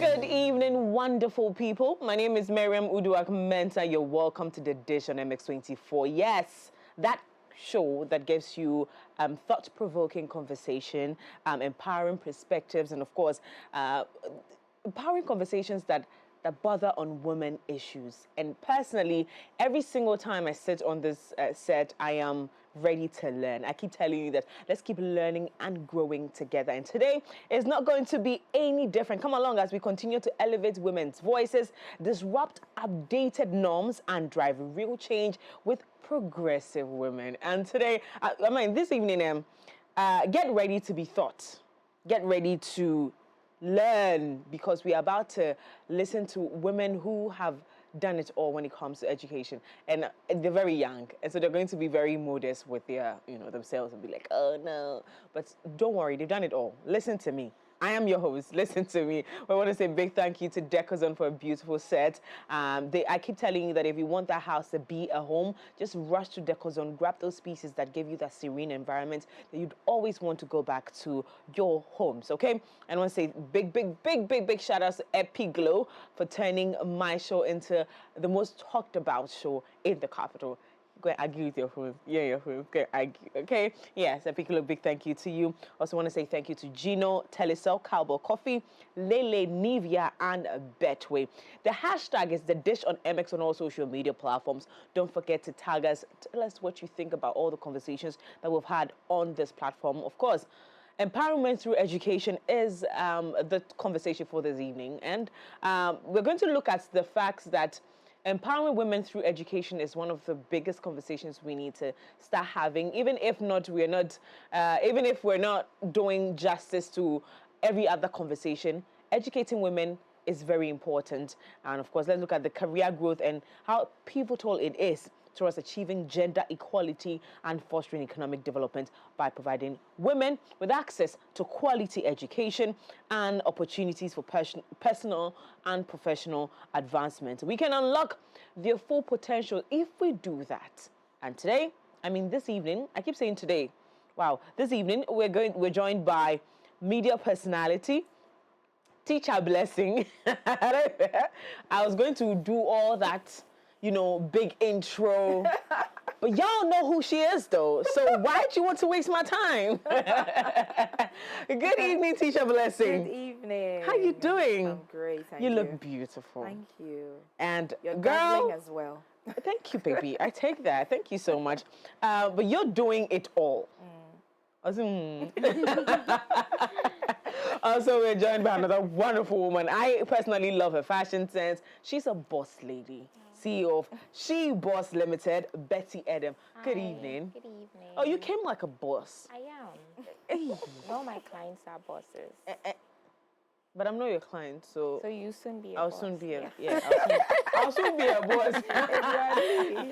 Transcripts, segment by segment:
Good evening, wonderful people. My name is Miriam Mensah. You're welcome to the dish on MX24. Yes, that show that gives you thought-provoking conversation, empowering perspectives, and of course, empowering conversations that bother on women issues. And personally, every single time I sit on this set, I am ready to learn. I keep telling you that let's keep learning and growing together. And today is not going to be any different. Come along as we continue to elevate women's voices, disrupt updated norms, and drive real change with progressive women. And today, this evening, get ready to be thought. Get ready to learn, because we are about to listen to women who have done it all when it comes to education, and they're very young, and so they're going to be very modest with their themselves and be like, oh no, but don't worry, they've done it all. Listen to me. I am your host. Listen to me. I want to say a big thank you to Decozone for a beautiful set. I keep telling you that if you want that house to be a home, just rush to Decozone, grab those pieces that give you that serene environment that you'd always want to go back to your homes, okay? And I want to say big shout outs to Epic Glow for turning my show into the most talked about show in the capital. Go and argue with your phone. Yeah, your phone. Go and argue. Okay? Yes, a big thank you to you. Also want to say thank you to Gino, Telecel, Cowboy Coffee, Lele, Nivea, and Betway. The hashtag is the dish on MX on all social media platforms. Don't forget to tag us. Tell us what you think about all the conversations that we've had on this platform. Of course, empowerment through education is the conversation for this evening. And we're going to look at the facts that empowering women through education is one of the biggest conversations we need to start having, even if we're not doing justice to every other conversation. Educating women is very important. And of course, let's look at the career growth and how pivotal it is towards achieving gender equality and fostering economic development by providing women with access to quality education and opportunities for personal and professional advancement. We can unlock their full potential if we do that. And today, this evening, I keep saying today, wow, this evening we're joined by media personality, teacher Blessing. I was going to do all that, big intro. But y'all know who she is, though. So why'd you want to waste my time? Good evening, teacher Blessing. Good evening. How you doing? I'm great, thank you. You look beautiful. Thank you. And you're girl, dazzling as well. Thank you, baby. I take that. Thank you so much. But you're doing it all. Also, we're joined by another wonderful woman. I personally love her fashion sense. She's a boss lady. CEO of She Boss Limited, Betty Edem. Good evening. Good evening. Oh, you came like a boss. I am. All my clients are bosses. But I'm not your client, so... So you soon be a I'll boss. soon be a... Yeah, I'll soon be a boss.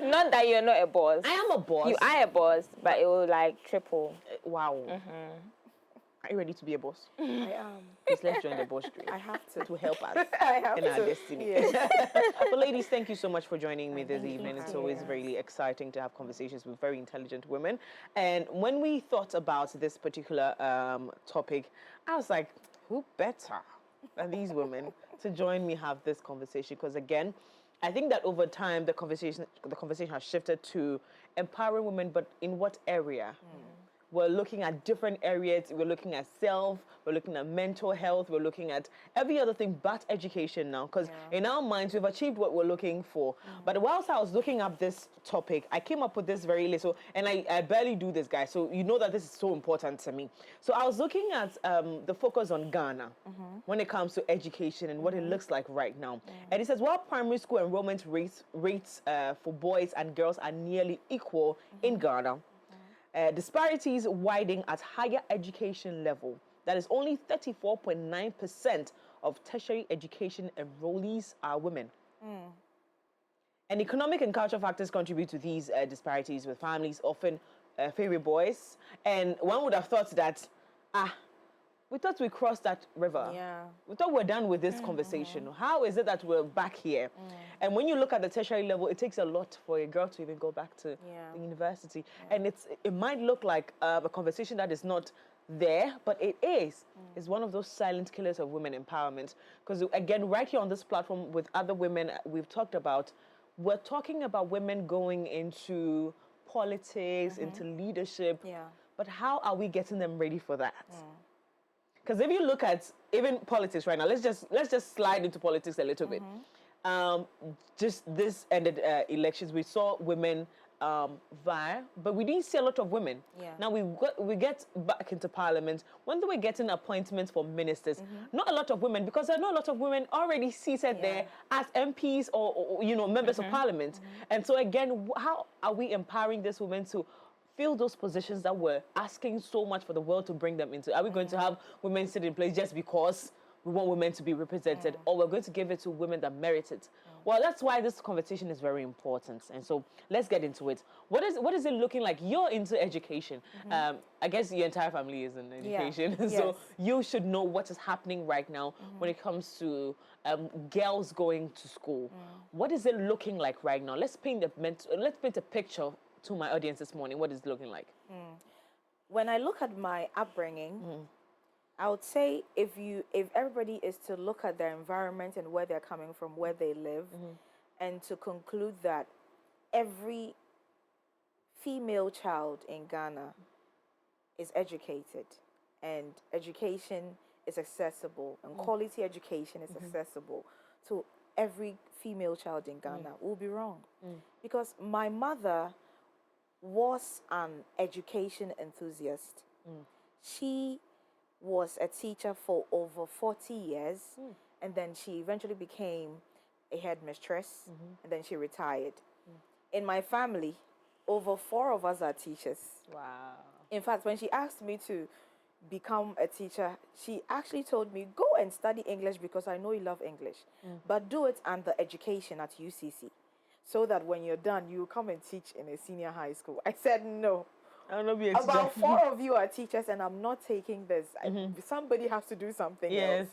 Not that you're not a boss. I am a boss. You are a boss, but it will triple. Wow. Are you ready to be a boss? I am. Please, let's join the boss tree. I have to. To help us I have in our destiny. Yes. But ladies, thank you so much for joining me this Thank you evening. for It's having always us. really exciting to have conversations with very intelligent women. And when we thought about this particular topic, I was like, who better than these women to join me have this conversation? Because again, I think that over time the conversation has shifted to empowering women, but in what area? We're looking at different areas. We're looking at self, we're looking at mental health, we're looking at every other thing but education now. Because in our minds, we've achieved what we're looking for. But whilst I was looking up this topic, I came up with this very little, and I barely do this, guys. So you know that this is so important to me. So I was looking at the focus on Ghana when it comes to education and what it looks like right now. And it says, while primary school enrollment rates for boys and girls are nearly equal in Ghana, disparities widening at higher education level. That is only 34.9% of tertiary education enrollees are women. And economic and cultural factors contribute to these disparities, with families often favor boys. And one would have thought that, we thought we crossed that river. Yeah. We thought we're done with this conversation. How is it that we're back here? And when you look at the tertiary level, it takes a lot for a girl to even go back to the university. And it might look like a conversation that is not there, but it is. It's one of those silent killers of women empowerment. Because again, right here on this platform with other women we've talked about, we're talking about women going into politics, into leadership. Yeah. But how are we getting them ready for that? Because if you look at even politics right now, let's just slide into politics a little bit. Just this ended elections, we saw women vie, but we didn't see a lot of women. Yeah. Now we get back into parliament when they were getting appointments for ministers. Not a lot of women, because there are not a lot of women already seated there as MPs or members of parliament. And so again, how are we empowering these women to fill those positions that we're asking so much for the world to bring them into? Are we going to have women sit in place just because we want women to be represented, or we're going to give it to women that merit it? Well, that's why this conversation is very important. And so let's get into it. What is it looking like? You're into education. I guess your entire family is in education. Yeah. So Yes. you should know what is happening right now when it comes to girls going to school. What is it looking like right now? Let's paint a picture to my audience this morning. What is it looking like? When I look at my upbringing, I would say if everybody is to look at their environment and where they're coming from, where they live, and to conclude that every female child in Ghana is educated, and education is accessible, and quality education is accessible to every female child in Ghana, we'll be wrong. Because my mother was an education enthusiast. She was a teacher for over 40 years, and then she eventually became a headmistress, and then she retired. In my family, over 4 of us are teachers. Wow. In fact, when she asked me to become a teacher, she actually told me, go and study English because I know you love English, but do it under education at UCC, so that when you're done, you will come and teach in a senior high school. I said, no. I don't know. About 4 of you are teachers, and I'm not taking this. Somebody has to do something else.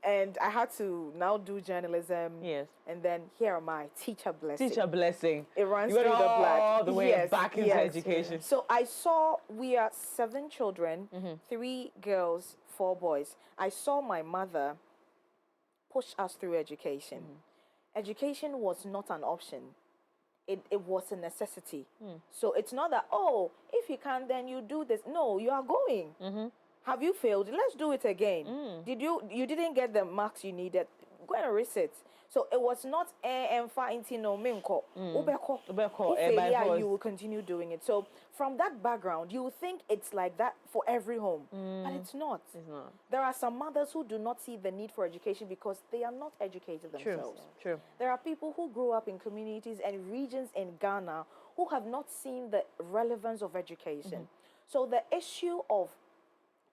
And I had to now do journalism. Yes. And then here am I, teacher Blessing. Teacher Blessing. It runs You through went the blood. all the way back into education. So I saw, we are 7 children, 3 girls, 4 boys. I saw my mother push us through education. Education was not an option. It was a necessity. So it's not that, oh, if you can, then you do this. No, you are going. Have you failed? Let's do it again. You didn't get the marks you needed. Go and resit. So it was not you will continue doing it. So from that background, you will think it's like that for every home, but it's not. It's not. There are some mothers who do not see the need for education because they are not educated themselves. True. There are people who grew up in communities and regions in Ghana who have not seen the relevance of education. So the issue of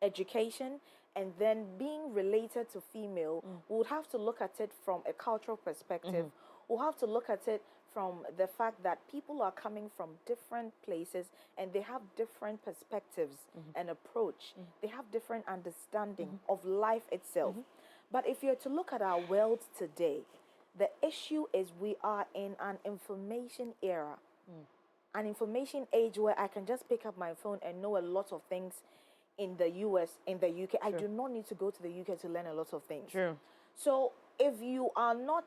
education and then being related to female, we would have to look at it from a cultural perspective. We'll have to look at it from the fact that people are coming from different places and they have different perspectives and approach. They have different understanding of life itself. But if you're to look at our world today, the issue is we are in an information era, an information age where I can just pick up my phone and know a lot of things in the US, in the UK. I do not need to go to the UK to learn a lot of things. So if you are not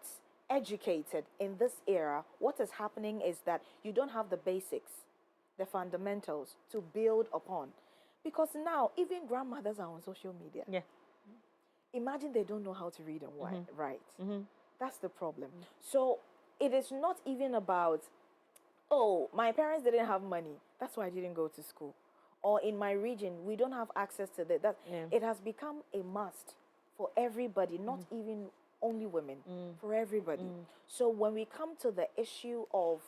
educated in this era, what is happening is that you don't have the basics, the fundamentals to build upon. Because now, even grandmothers are on social media. Imagine they don't know how to read and write. That's the problem. So it is not even about, oh, my parents didn't have money, that's why I didn't go to school. Or in my region, we don't have access to that. It has become a must for everybody, not even only women, for everybody. So when we come to the issue of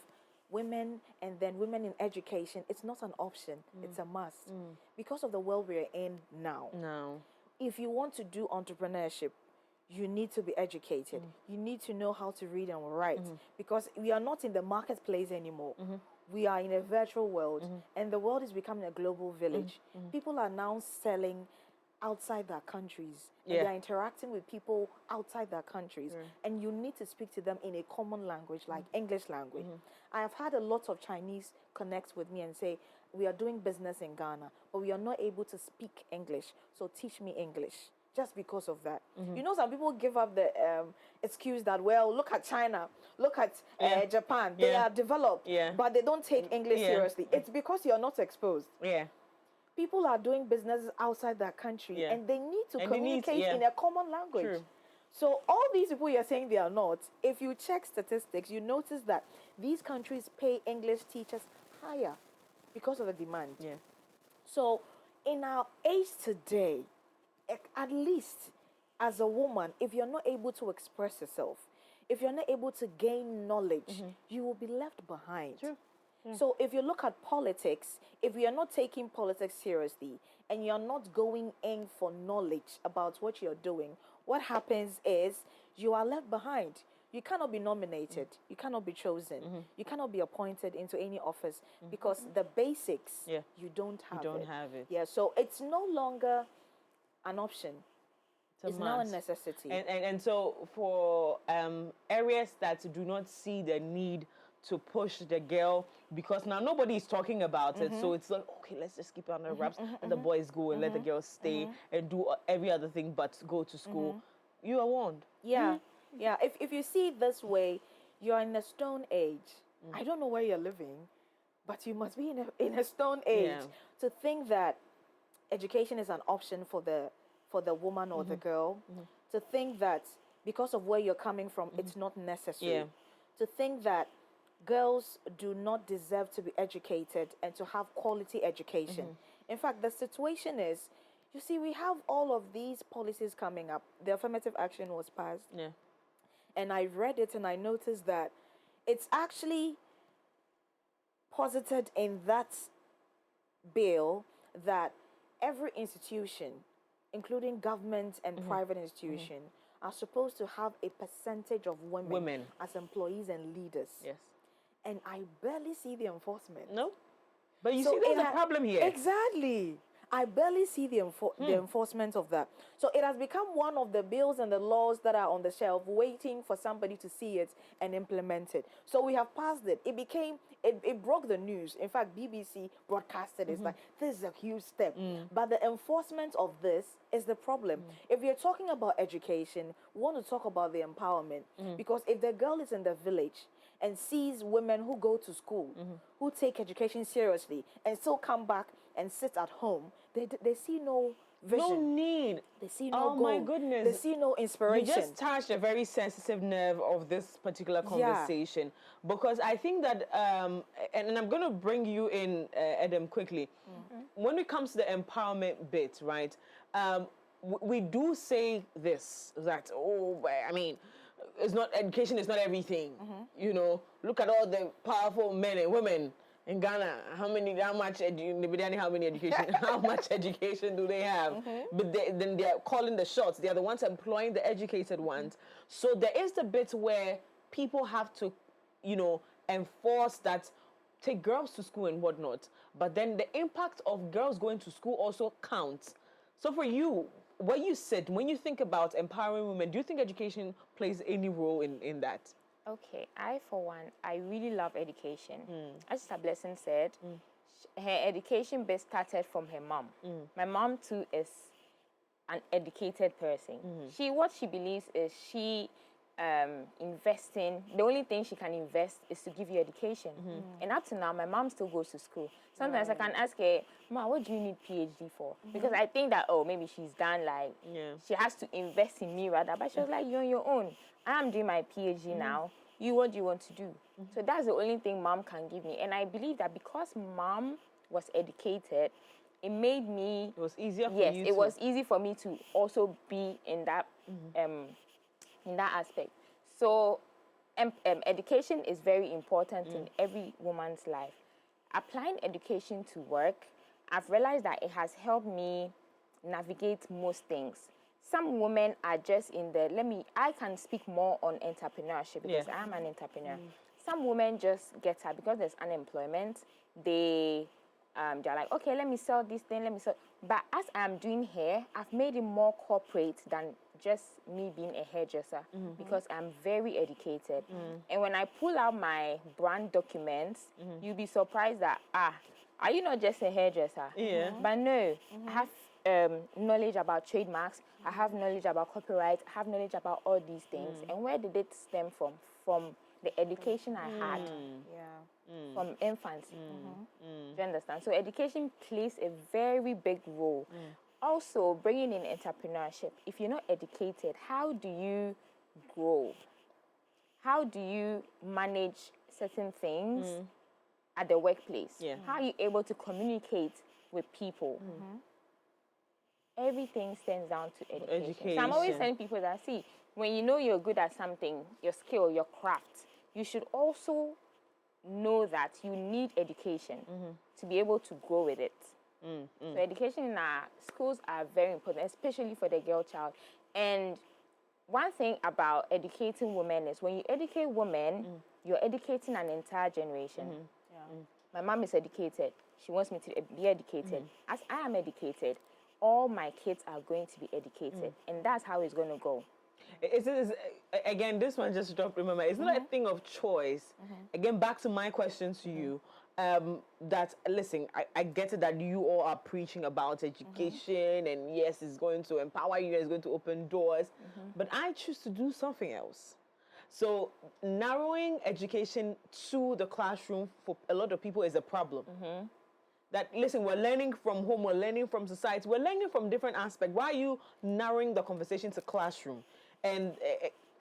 women and then women in education, it's not an option, it's a must. Because of the world we're in now. If you want to do entrepreneurship, you need to be educated. You need to know how to read and write, because we are not in the marketplace anymore. We are in a virtual world, and the world is becoming a global village. People are now selling outside their countries. And they are interacting with people outside their countries. And you need to speak to them in a common language, like English language. I have had a lot of Chinese connect with me and say, we are doing business in Ghana, but we are not able to speak English. So teach me English. Just because of that. You know, some people give up the excuse that, well, look at China, look at Japan. They are developed, but they don't take English seriously. It's because you're not exposed. Yeah. People are doing businesses outside their country, and they need to communicate in a common language. True. So all these people you're saying they are not, if you check statistics, you notice that these countries pay English teachers higher because of the demand. Yeah. So in our age today, at least as a woman, if you're not able to express yourself, if you're not able to gain knowledge, you will be left behind. True. Yeah. So if you look at politics, if you're not taking politics seriously and you're not going in for knowledge about what you're doing, what happens is you are left behind. You cannot be nominated. You cannot be chosen. You cannot be appointed into any office because the basics, you don't have it. Yeah, so it's no longer an option. It's now a necessity. And so for areas that do not see the need to push the girl, because now nobody is talking about it, so it's like, okay, let's just keep it under wraps, let the boys go and let the girls stay and do every other thing but go to school. You are warned. Yeah, yeah. If you see it this way, you're in a stone age. I don't know where you're living, but you must be in a stone age to think that education is an option for the woman or the girl, to think that because of where you're coming from, it's not necessary, to think that girls do not deserve to be educated and to have quality education. In fact, the situation is, you see, we have all of these policies coming up. The affirmative action was passed. And I read it and I noticed that it's actually posited in that bill that every institution, including government and private institution, are supposed to have a percentage of women as employees and leaders. Yes. And I barely see the enforcement. No. But you see, there's a problem here. Exactly. I barely see the enforcement of that. So it has become one of the bills and the laws that are on the shelf waiting for somebody to see it and implement it. So we have passed it. It broke the news. In fact, BBC broadcasted it. It's like, this is a huge step. But the enforcement of this is the problem. If you're talking about education, we want to talk about the empowerment. Because if the girl is in the village and sees women who go to school, who take education seriously, and still come back and sit at home, they see no vision. No need. They see no goal. My goodness. They see no inspiration. You just touched a very sensitive nerve of this particular conversation. Because I think that, and I'm going to bring you in, Edem, quickly. When it comes to the empowerment bit, right, we do say this, that, education is not everything. You know, look at all the powerful men and women in Ghana. How much education? How much education do they have? But then they're calling the shots. They are the ones employing the educated ones. So there is the bit where people have to, enforce that, take girls to school and whatnot. But then the impact of girls going to school also counts. So for you, where you sit, when you think about empowering women, do you think education plays any role in that? Okay, for one, I really love education. As Sister Blessing said, her education base started from her mom. My mom too is an educated person. What she believes is investing, the only thing she can invest is to give you education. And up to now, my mom still goes to school. Sometimes I can ask her, Ma, what do you need PhD for? Because I think that, maybe she's done, she has to invest in me rather. But she was like, you're on your own. I'm doing my PhD now. What do you want to do? So that's the only thing mom can give me. And I believe that because mom was educated, it made me... It was easier for you Yes, it was easy for me to also be in that aspect. So education is very important in every woman's life. Applying education to work, I've realized that it has helped me navigate most things. Some women are just I can speak more on entrepreneurship because I am an entrepreneur. Some women just get her because there's unemployment. They're like, okay, let me sell this thing, But as I'm doing hair, I've made it more corporate than just me being a hairdresser because I'm very educated. And when I pull out my brand documents, you'll be surprised that, are you not just a hairdresser? Yeah. But no, I have knowledge about trademarks. I have knowledge about copyright. I have knowledge about all these things. And where did it stem from? From the education I had from infancy. Do you understand? So education plays a very big role. Also, bringing in entrepreneurship. If you're not educated, how do you grow? How do you manage certain things at the workplace? Yeah. How are you able to communicate with people? Everything stems down to education. So I'm always telling people that, see, when you know you're good at something, your skill, your craft, you should also know that you need education to be able to grow with it. So education in our schools are very important, especially for the girl child. And one thing about educating women is when you educate women, you're educating an entire generation. My mom is educated. She wants me to be educated. As I am educated, all my kids are going to be educated. And that's how it's going to go. Again, this one just dropped. Remember, it's not a thing of choice. Again, back to my question to you. That, listen, I get it that you all are preaching about education, and yes, it's going to empower you, it's going to open doors, but I choose to do something else. So narrowing education to the classroom for a lot of people is a problem. That, listen, we're learning from home, we're learning from society, we're learning from different aspects. Why are you narrowing the conversation to classroom? And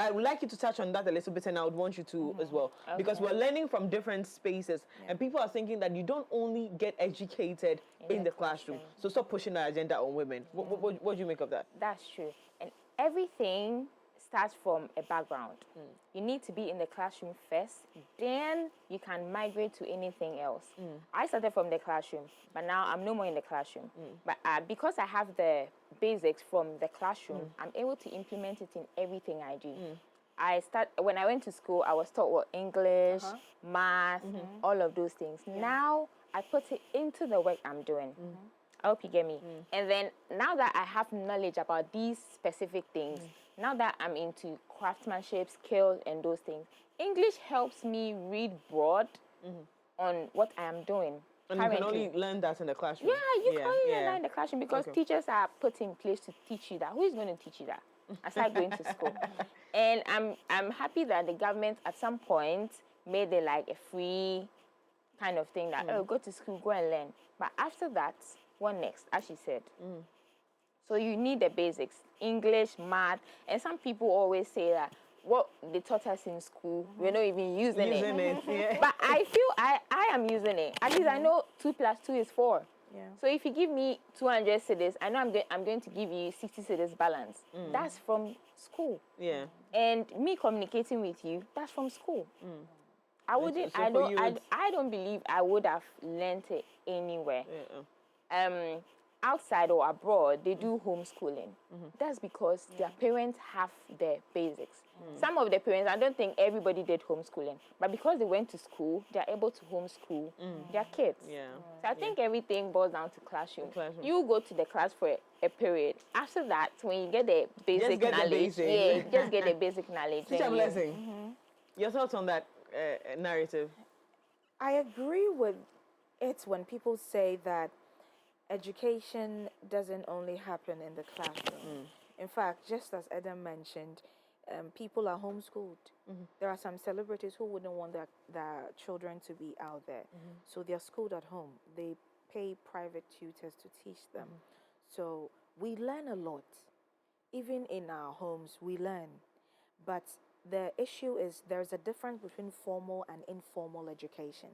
I would like you to touch on that a little bit, and I would want you to as well. Okay. Because we're learning from different spaces, and people are thinking that you don't only get educated in the classroom. So stop pushing the agenda on women. What do you make of that? That's true. And everything starts from a background. You need to be in the classroom first, then you can migrate to anything else. I started from the classroom, but now I'm no more in the classroom. But because I have the basics from the classroom, I'm able to implement it in everything I do. When I went to school, I was taught what English, math, all of those things. Now I put it into the work I'm doing. I hope you get me. And then now that I have knowledge about these specific things, now that I'm into craftsmanship, skills, and those things, English helps me read broad on what I am doing. And currently. You can only learn that in the classroom. Yeah, you can only learn that in the classroom because teachers are put in place to teach you that. Who is going to teach you that? Aside going to school. And I'm happy that the government at some point made it like a free kind of thing that, oh, go to school, go and learn. But after that, what next, as she said? So you need the basics, English, math, and some people always say that what they taught us in school, we're not even using it. Yeah. But I feel I am using it. At least I know 2 + 2 is 4. Yeah. So if you give me 200 cedis, I know I'm going to give you 60 cedis balance. That's from school. Yeah. And me communicating with you, that's from school. I wouldn't. So I don't believe I would have learned it anywhere. Yeah. Outside or abroad, they do homeschooling. That's because their parents have the basics. Some of the parents, I don't think everybody did homeschooling, but because they went to school, they're able to homeschool their kids. Yeah. So I think everything boils down to classroom. You go to the class for a period. After that, when you get the basic knowledge, just get the basic knowledge. Teacher Blessing, your thoughts on that narrative? I agree with it when people say that education doesn't only happen in the classroom. In fact, just as Edem mentioned, people are homeschooled. There are some celebrities who wouldn't want their children to be out there. So they're schooled at home. They pay private tutors to teach them. So we learn a lot. Even in our homes, we learn. But the issue is there's a difference between formal and informal education.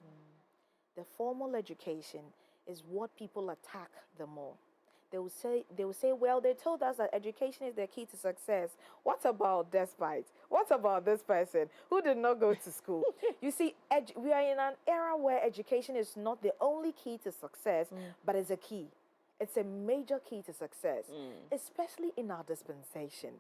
The formal education is what people attack the more. They will say, well, they told us that education is the key to success. What about despite? What about this person who did not go to school? You see, we are in an era where education is not the only key to success, but it's a key. It's a major key to success, especially in our dispensation.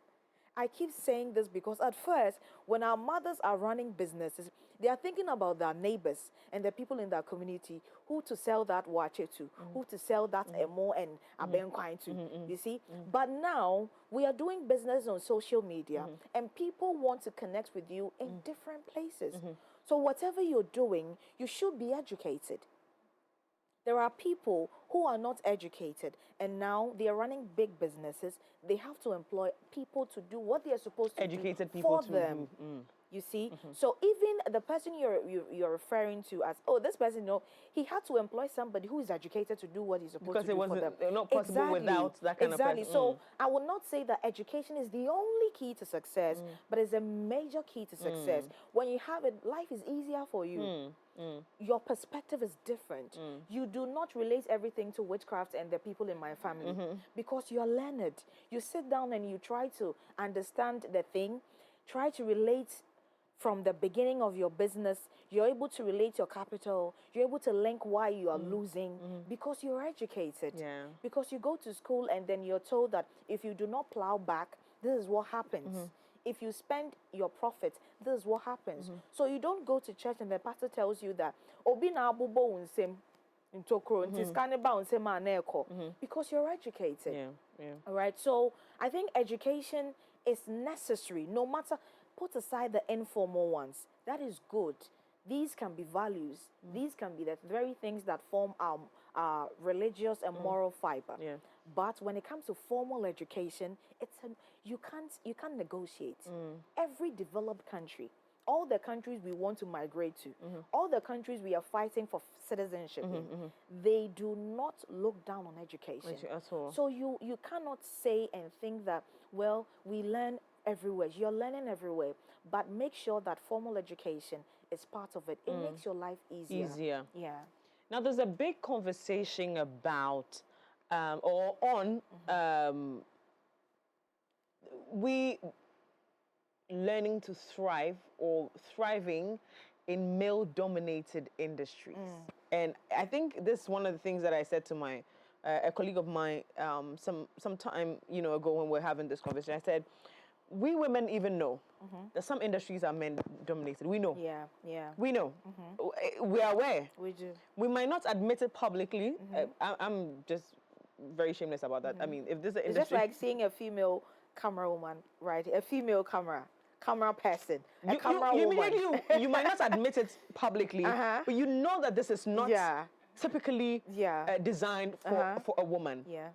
I keep saying this because at first, when our mothers are running businesses, they are thinking about their neighbors and the people in their community, who to sell that wache to, who to sell that emo and abenkwine to, you see? But now, we are doing business on social media, and people want to connect with you in different places. So whatever you're doing, you should be educated. There are people who are not educated and now they are running big businesses. They have to employ people to do what they are supposed to Educated do people for to them. do. You see, so even the person you're referring to as, oh, this person, no, he had to employ somebody who is educated to do what he's supposed Because to it do for wasn't them. not possible without that kind of person. So I would not say that education is the only key to success, but it's a major key to success. When you have it, life is easier for you. Your perspective is different. You do not relate everything to witchcraft and the people in my family because you're learned. You sit down and you try to understand the thing, try to relate from the beginning of your business. You're able to relate your capital. You're able to link why you are losing because you're educated. Yeah. Because you go to school and then you're told that if you do not plow back, this is what happens. If you spend your profit, this is what happens. So you don't go to church and the pastor tells you that obi na abubo unsem intokro ntis kaneba unsem aneko because you're educated. All right. So I think education is necessary. No matter, put aside the informal ones. That is good. These can be values. These can be the very things that form our religious and moral fiber. But when it comes to formal education, you can't negotiate. Every developed country, all the countries we want to migrate to, all the countries we are fighting for citizenship in, they do not look down on education. So you cannot say and think that, well, we learn everywhere. You're learning everywhere, but make sure that formal education is part of it. It makes your life easier. Yeah. Now, there's a big conversation about we learning to thrive or thriving in male-dominated industries. And I think this is one of the things that I said to my a colleague of mine some time ago when we were having this conversation. I said, we women even know that some industries are men-dominated. We know. Yeah. We know. We are aware. We do. We might not admit it publicly. I'm just very shameless about that. I mean, if this is an It's industry... just like seeing a female camera woman, right? A female camera person, a camera woman. You might not admit it publicly, but you know that this is not typically designed for a woman. Yeah.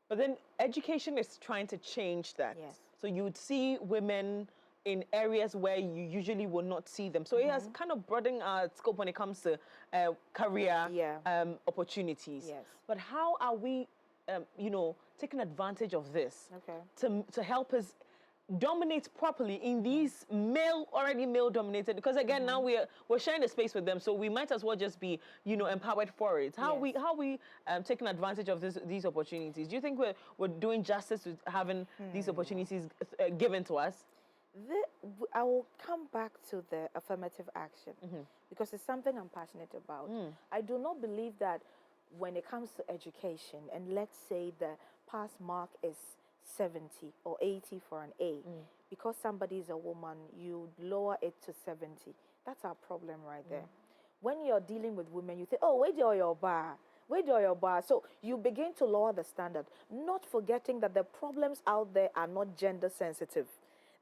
But then education is trying to change that. Yes. So you would see women in areas where you usually will not see them. So it has kind of broadened our scope when it comes to career opportunities. Yes. But how are we, taking advantage of this to help us dominate properly in these already male-dominated? Because again, now we're sharing the space with them, so we might as well just be, empowered for it. How we taking advantage of these opportunities? Do you think we're doing justice to having these opportunities given to us? I will come back to the affirmative action because it's something I'm passionate about. I do not believe that when it comes to education, and let's say the pass mark is 70 or 80 for an A, because somebody is a woman, you lower it to 70. That's our problem right there. When you're dealing with women, you think, oh, where do your bar? Where do your bar? So you begin to lower the standard, not forgetting that the problems out there are not gender sensitive.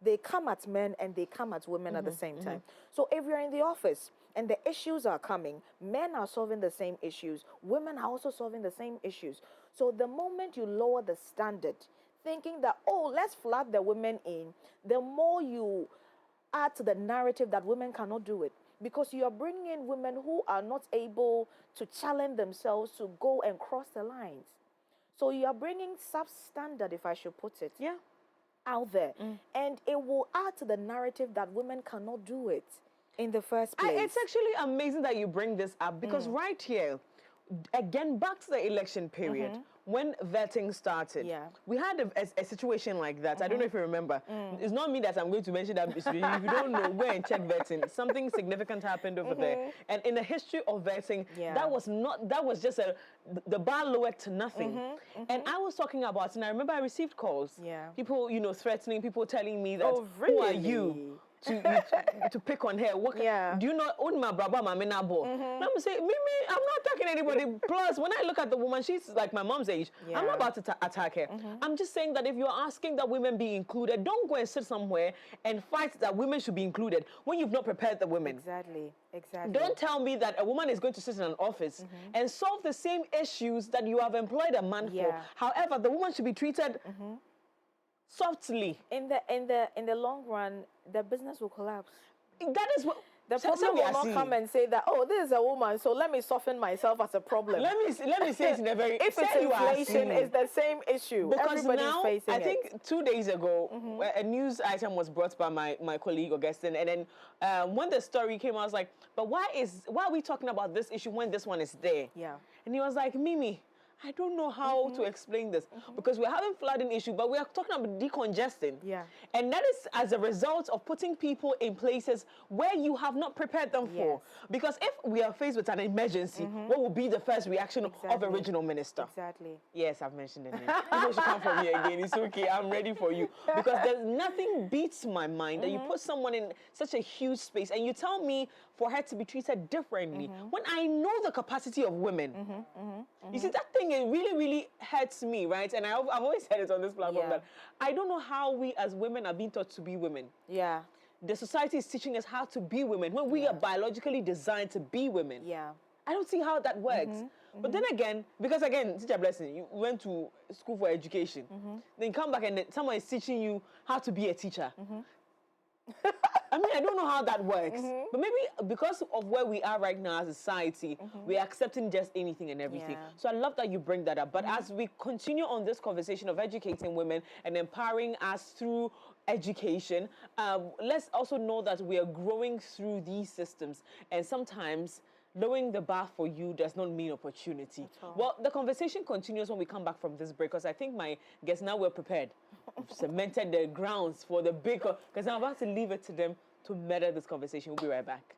They come at men and they come at women at the same time. So if you're in the office and the issues are coming, men are solving the same issues, women are also solving the same issues. So the moment you lower the standard, thinking that, oh, let's flood the women in, the more you add to the narrative that women cannot do it. Because you are bringing in women who are not able to challenge themselves to go and cross the lines. So you are bringing substandard, if I should put it, out there. And it will add to the narrative that women cannot do it in the first place. It's actually amazing that you bring this up because right here, again, back to the election period, when vetting started, we had a situation like that. I don't know if you remember. It's not me that I'm going to mention that. If you don't know, go and check vetting. Something significant happened over there. And in the history of vetting, that was just the bar lowered to nothing. And I was talking about, and I remember I received calls. People, threatening, people telling me that, oh, really? who are you to pick on her. What, do you know on my brother Maminabo? I'm saying, Mimi, I'm not attacking anybody. Plus, when I look at the woman, she's like my mom's age. I'm not about to attack her. I'm just saying that if you're asking that women be included, don't go and sit somewhere and fight that women should be included when you've not prepared the women. Exactly. Don't tell me that a woman is going to sit in an office and solve the same issues that you have employed a man for. However, the woman should be treated softly. In the long run, the business will collapse. That is what the problem will not come and say that, oh, this is a woman, so let me soften myself as a problem. Let me say it in a very if it's inflation, it's the same issue. Because everybody's now, facing I think 2 days ago, a news item was brought by my colleague Augustine, and then when the story came, I was like, but why are we talking about this issue when this one is there? Yeah. And he was like, Mimi, I don't know how to explain this because we're having flooding issue, but we are talking about decongesting. Yeah. And that is as a result of putting people in places where you have not prepared them for. Because if we are faced with an emergency, what will be the first reaction of a regional minister? Exactly. Yes, I've mentioned it. People should come for me again. It's okay. I'm ready for you. Because there's nothing beats my mind that you put someone in such a huge space and you tell me for her to be treated differently when I know the capacity of women. You see, that thing, it really, really hurts me, right? And I've always said it on this platform that I don't know how we as women are being taught to be women. Yeah. The society is teaching us how to be women when we are biologically designed to be women. Yeah. I don't see how that works. But then again, because again, teacher Blessing, you went to school for education. Then you come back and someone is teaching you how to be a teacher. I mean, I don't know how that works. But maybe because of where we are right now as a society, we are accepting just anything and everything. Yeah. So I love that you bring that up. But as we continue on this conversation of educating women and empowering us through education, let's also know that we are growing through these systems. And sometimes lowering the bar for you does not mean opportunity. Well, the conversation continues when we come back from this break, because I think my guests now were prepared. We've cemented the grounds for the big, because I'm about to leave it to them to murder this conversation. We'll be right back.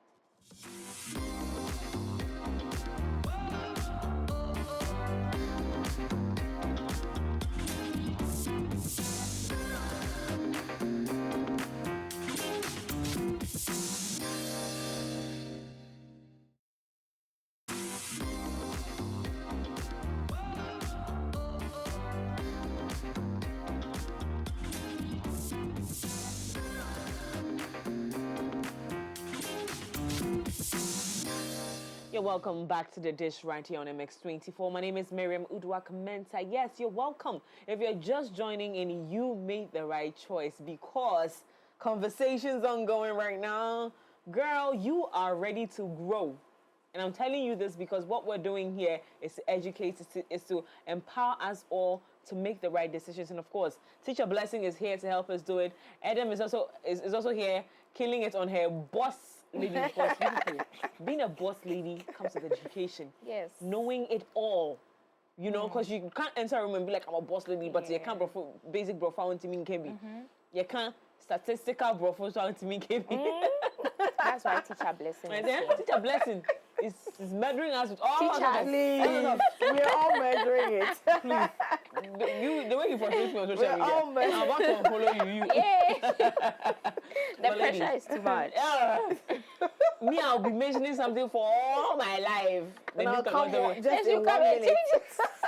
You're welcome back to The Dish right here on MX24. My name is Miriam Mensah. Yes, you're welcome. If you're just joining in, you made the right choice because conversations ongoing right now. Girl, you are ready to grow. And I'm telling you this because what we're doing here is to educate, is to empower us all to make the right decisions. And of course, Teacher Blessing is here to help us do it. Edem is also here, killing it on her boss lady. Because being a boss lady comes with education. Yes. Knowing it all. You know, because you can't enter a room and be like, I'm a boss lady, but you can't basic profile to mean KB. You can't statistical profile to mean KB. That's why Teacher Blessing is here. Teacher Blessing is measuring us with all Teacher, please. We're all measuring it. The way you portray me on social media, all I'm about to unfollow you. Yay! The pressure is too much. Me, I'll be mentioning something for all my life. Now, come on, just You in come 1 and minute. change it.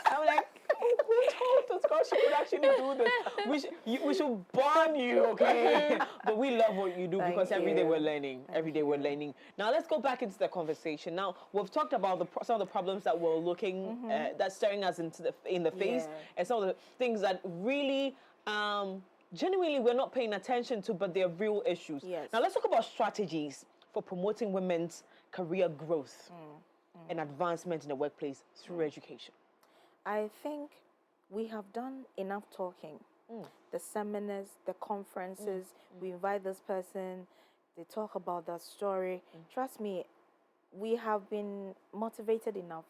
I'm like, who told us she could actually do this? We should burn you, okay? But we love what you do because every day we're learning. Every day we're learning. Now let's go back into the conversation. Now we've talked about some of the problems that we're looking that's staring us in the face, and some of the things that really genuinely we're not paying attention to, but they're real issues. Yes. Now let's talk about strategies for promoting women's career growth and advancement in the workplace through education. I think we have done enough talking. The seminars, the conferences, we invite this person, they talk about that story. Trust me, we have been motivated enough.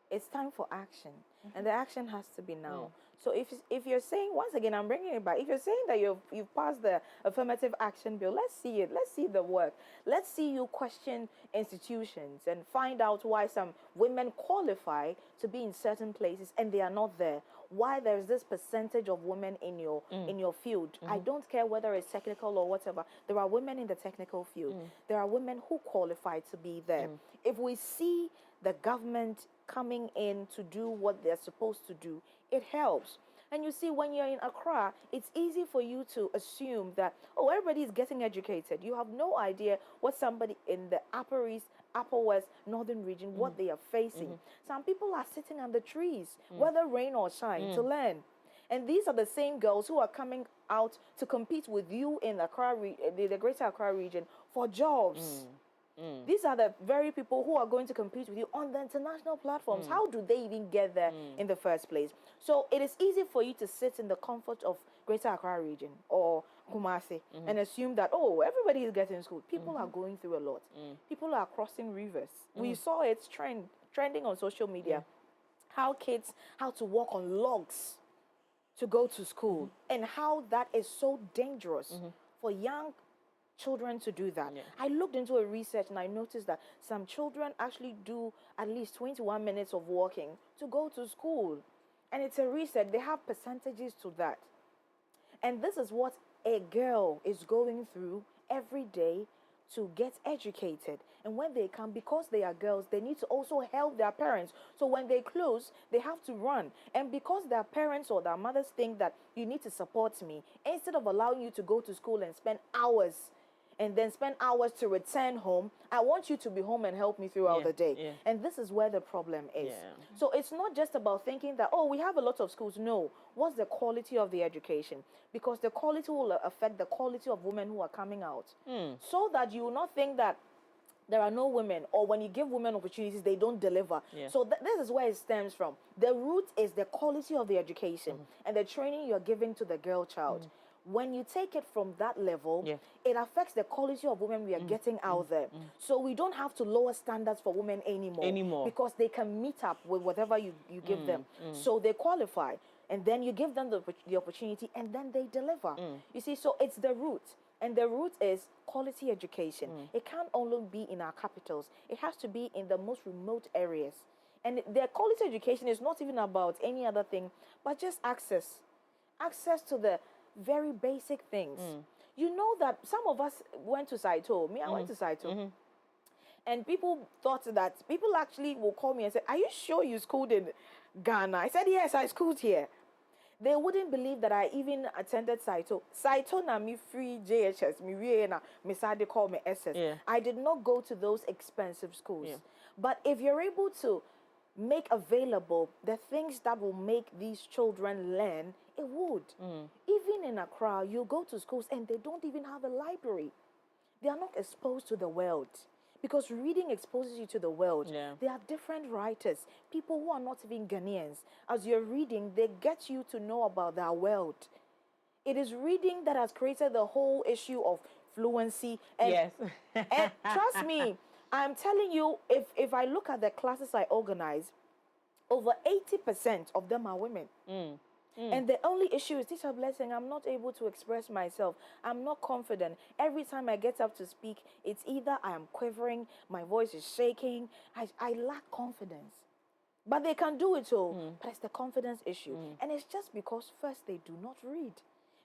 It's time for action, and the action has to be now. So if you're saying, once again, I'm bringing it back, if you're saying that you've passed the affirmative action bill, let's see it. Let's see the work. Let's see you question institutions and find out why some women qualify to be in certain places and they are not there. why there's this percentage of women in your field. I don't care whether it's technical or whatever. There are women in the technical field. There are women who qualify to be there. If we see the government coming in to do what they're supposed to do, it helps. And you see, when you're in Accra, it's easy for you to assume that, oh, everybody is getting educated. You have no idea what somebody in the Upper East, Upper West, Northern region, what they are facing. Some people are sitting under trees, whether rain or shine, to learn. And these are the same girls who are coming out to compete with you in Accra, the Greater Accra region for jobs. These are the very people who are going to compete with you on the international platforms. How do they even get there in the first place? So it is easy for you to sit in the comfort of Greater Accra region or Kumasi and assume that, oh, everybody is getting school. People are going through a lot. People are crossing rivers. We saw it trending on social media, how to walk on logs to go to school, and how that is so dangerous for young children to do that. I looked into a research and I noticed that some children actually do at least 21 minutes of walking to go to school. And it's a research. They have percentages to that. And this is what a girl is going through every day to get educated. And when they come, because they are girls, they need to also help their parents. So when they close, they have to run. And because their parents or their mothers think that you need to support me, instead of allowing you to go to school and spend hours and then spend hours to return home, I want you to be home and help me throughout the day. And this is where the problem is. So it's not just about thinking that, oh, we have a lot of schools. No. What's the quality of the education? Because the quality will affect the quality of women who are coming out. So that you will not think that there are no women, or when you give women opportunities, they don't deliver. So this is where it stems from. The root is the quality of the education and the training you're giving to the girl child. When you take it from that level, it affects the quality of women we are getting out there. So we don't have to lower standards for women anymore. Because they can meet up with whatever you give them. So they qualify. And then you give them the opportunity, and then they deliver. You see, so it's the root. And the root is quality education. It can't only be in our capitals. It has to be in the most remote areas. And the quality education is not even about any other thing, but just access. Access to the very basic things. You know that some of us went to Saito. I went to Saito. And people actually will call me and say, are you sure you schooled in Ghana? I said, yes, I schooled here. They wouldn't believe that I even attended Saito. Saito na me free JHS, me re na me sade call me SS. I did not go to those expensive schools. But if you're able to make available the things that will make these children learn, it would. Even in Accra, you go to schools and they don't even have a library. They are not exposed to the world. Because reading exposes you to the world. There are different writers, people who are not even Ghanaians. As you're reading, they get you to know about their world. It is reading that has created the whole issue of fluency. And, and trust me, I'm telling you, if I look at the classes I organize, over 80% of them are women. And the only issue is, Teacher Blessing, I'm not able to express myself. I'm not confident. Every time I get up to speak, it's either I am quivering, my voice is shaking. I lack confidence. But they can do it all. But it's the confidence issue. And it's just because, first, they do not read.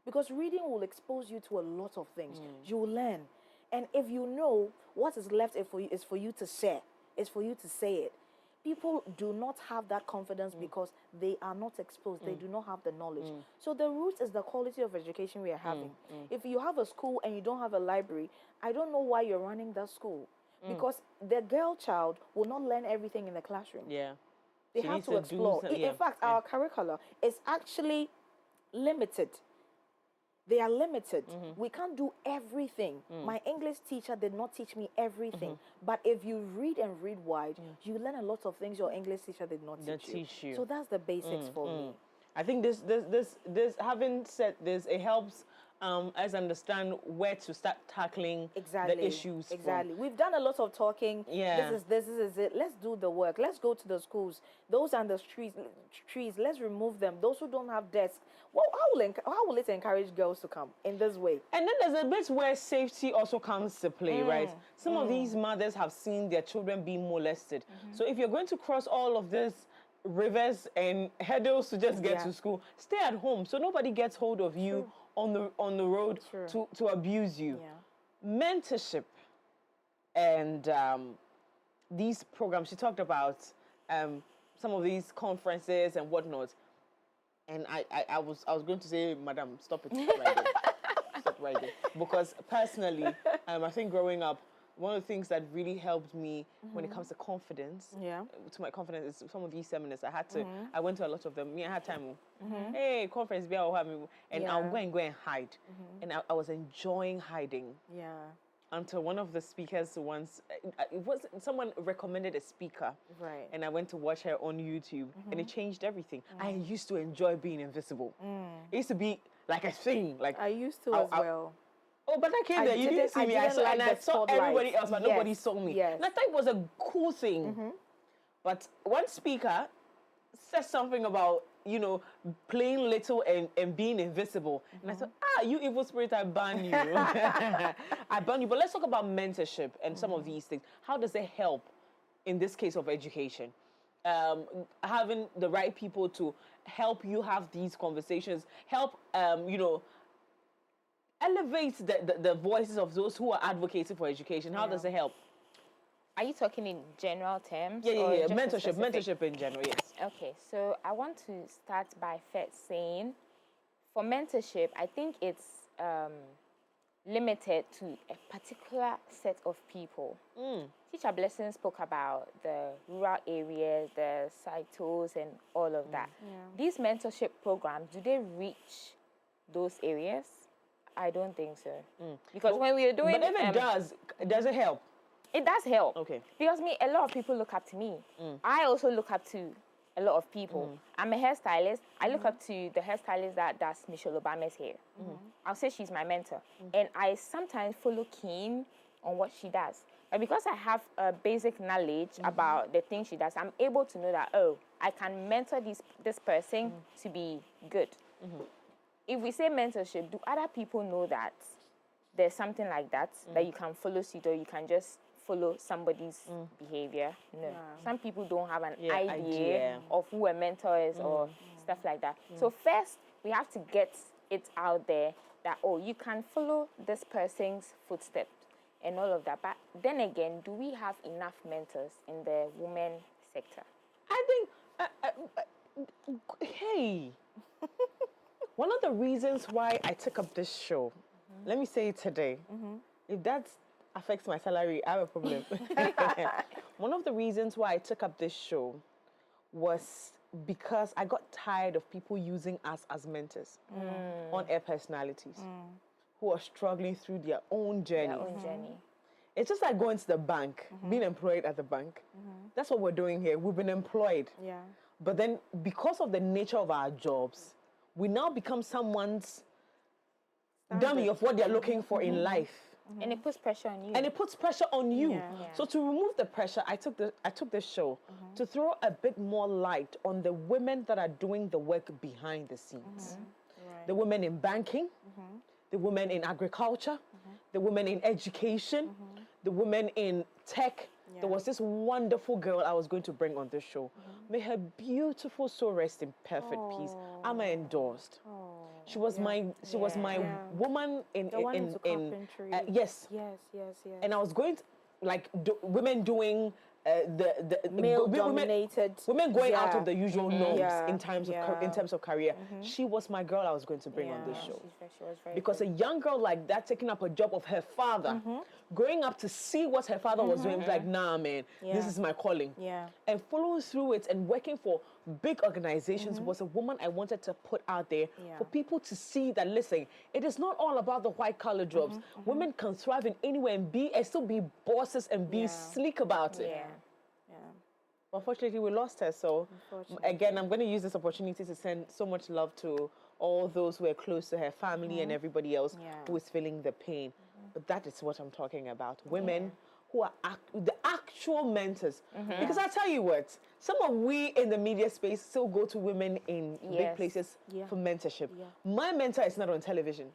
Because reading will expose you to a lot of things. You will learn. And if you know what is left is for you to share, is for you to say it. People do not have that confidence because they are not exposed. They do not have the knowledge. So the root is the quality of education we are having. If you have a school and you don't have a library, I don't know why you're running that school. Because the girl child will not learn everything in the classroom. They have to explore. In fact, our curricula is actually limited. They are limited. We can't do everything. My English teacher did not teach me everything. But if you read and read wide, you learn a lot of things your English teacher did not teach you. So that's the basics for me. I think this, having said this, it helps us understand where to start tackling the issues. We've done a lot of talking. This is it. Let's do the work. Let's go to the schools. Those are the trees. Let's remove them. Those who don't have desks. Well, how will it encourage girls to come in this way? And then there's a bit where safety also comes to play, right? Some of these mothers have seen their children being molested. So if you're going to cross all of this rivers and hurdles to just get Yeah. to school. Stay at home so nobody gets hold of you on the road to abuse you. Yeah. Mentorship and these programs. She talked about some of these conferences and whatnot. And I was going to say, Madam, stop it right there. Stop right there. Because personally, I think growing up, one of the things that really helped me when it comes to confidence, to my confidence, is some of these seminars. I went to a lot of them. I had time. Hey, conference, and I'll go and hide. And I was enjoying hiding. Yeah. Until one of the speakers once, someone recommended a speaker. Right. And I went to watch her on YouTube, and it changed everything. I used to enjoy being invisible. It used to be like a thing. Like I used to as well. Oh, but I came there. You didn't see me. I saw everybody else, but nobody saw me. Yes. And I thought it was a cool thing. But one speaker said something about, playing little and being invisible. And I thought, you evil spirit, I ban you. I ban you. But let's talk about mentorship and some of these things. How does it help in this case of education? Having the right people to help you have these conversations, help, elevate the voices of those who are advocating for education. How does it help? Are you talking in general terms? Yeah. Mentorship in general, yes. Okay, so I want to start by first saying, for mentorship, I think it's limited to a particular set of people. Teacher Blessing spoke about the rural areas, the sitos, and all of that. These mentorship programs, do they reach those areas? I don't think so. Because when we are doing... But if it does it help? It does help. Okay. Because a lot of people look up to me. I also look up to a lot of people. I'm a hairstylist. I look up to the hairstylist that does Michelle Obama's hair. I'll say she's my mentor. And I sometimes follow keen on what she does. But because I have a basic knowledge about the things she does, I'm able to know that, I can mentor this person to be good. If we say mentorship, do other people know that there's something like that, that you can follow suit or you can just follow somebody's behavior? No. Some people don't have an idea of who a mentor is or stuff like that. So first, we have to get it out there that, you can follow this person's footsteps and all of that. But then again, do we have enough mentors in the women sector? I think, hey, one of the reasons why I took up this show, let me say it today, if that affects my salary, I have a problem. One of the reasons why I took up this show was because I got tired of people using us as mentors, on-air personalities, who are struggling through their own journey. It's just like going to the bank, being employed at the bank. That's what we're doing here. We've been employed. Yeah. But then because of the nature of our jobs, we now become someone's dummy of what they're looking for in life. And it puts pressure on you. And it puts pressure on you. Yeah. So to remove the pressure, I took this show to throw a bit more light on the women that are doing the work behind the scenes. Right. The women in banking, the women in agriculture, the women in education, the women in tech. There was this wonderful girl I was going to bring on this show. May her beautiful soul rest in perfect peace. I'm endorsed. She was my woman in The one into carpentry. yes. Yes. And I was going to women doing the Male dominated. women going out of the usual norms Yeah. in terms of career. She was my girl I was going to bring on this show. She was very Because a young girl like that taking up a job of her father, growing up to see what her father was doing, was like, nah, man, this is my calling. Yeah. And following through it and working for big organizations was a woman I wanted to put out there for people to see that, listen, it is not all about the white collar jobs. Women can thrive in anywhere and still be bosses and be sleek about it. Unfortunately, we lost her. So, again, I'm going to use this opportunity to send so much love to all those who are close to her family and everybody else who is feeling the pain. But that is what I'm talking about. Women who are the actual mentors. Because I tell you what, some of we in the media space still go to women in big places for mentorship. My mentor is not on television.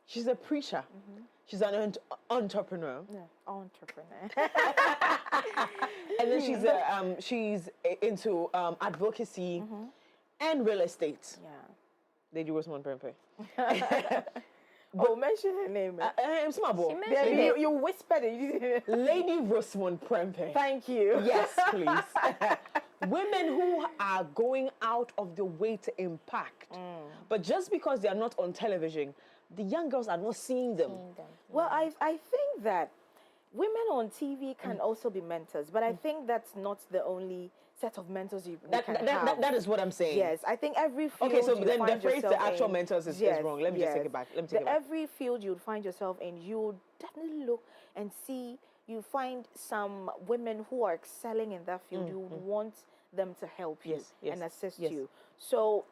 She's a preacher. She's an entrepreneur. Yeah, entrepreneur. And then she's into advocacy and real estate. Yeah. Lady Rosamond Prempe. Oh, mention her name. Small boy. mentioned it. You whispered it. Lady Rosamond Prempe. Thank you. Yes, please. Women who are going out of the way to impact. But just because they are not on television, the young girls are not seeing them. Well, I think that women on TV can also be mentors, but I think that's not the only set of mentors you can have. That is what I'm saying. Yes, I think every field Okay, so you then find the phrase yourself "the actual in- mentors" is yes, wrong. Let me just take it back. Let me take it back. Every field you'd find yourself in, you'll definitely look and see. You find some women who are excelling in that field. You would want them to help you and assist you. So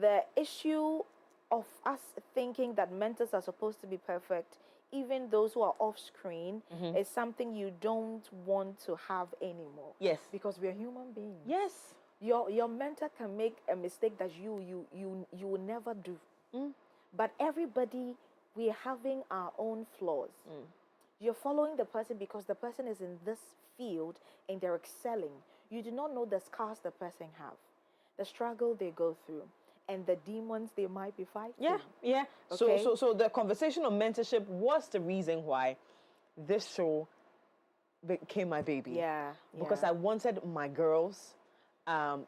the issue of us thinking that mentors are supposed to be perfect, even those who are off screen, is something you don't want to have anymore. Yes. Because we are human beings. Yes. Your mentor can make a mistake that you will never do. But everybody, we're having our own flaws. You're following the person because the person is in this field and they're excelling. You do not know the scars the person have, the struggle they go through, and the demons they might be fighting. Yeah. Okay. So the conversation on mentorship was the reason why this show became my baby. Yeah. Because I wanted my girls to